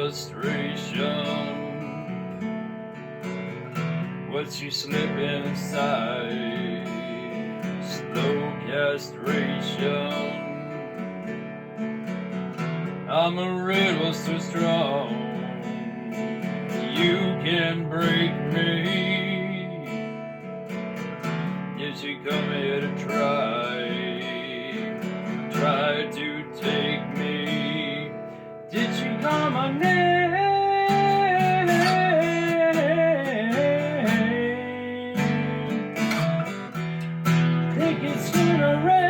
frustration. What's you slipping inside? Slow castration. I'm a riddle so strong, you can break me. Did she come here to try to take me? Did she call my name? Think it's gonna rain.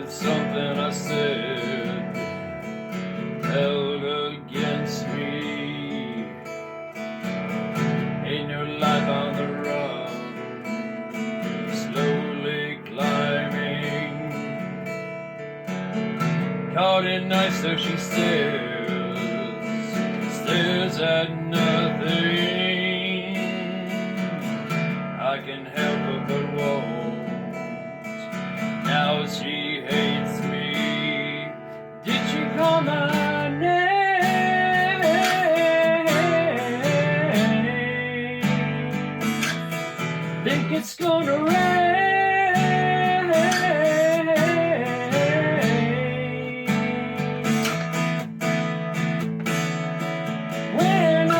Something I said held against me. In your life on the run, slowly climbing. Caught in night, so she stares at nothing. I can help her but won't. Now she hates me. Did she call my name? Think it's gonna rain. When I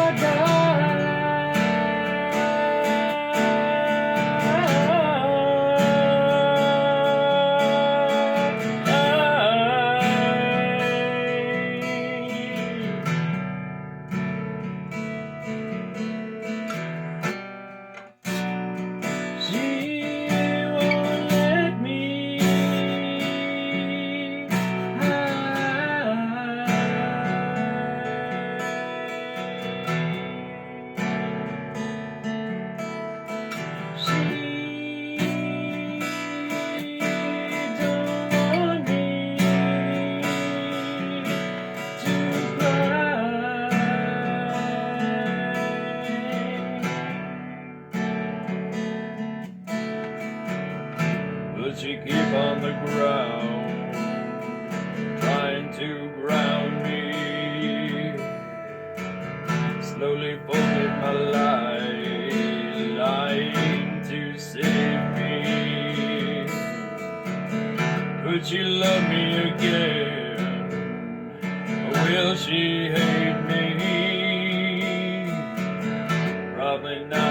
but you keep on the ground, trying to ground me. Slowly folded my life, lying to save me. Could she love me again, or will she hate me? Probably not.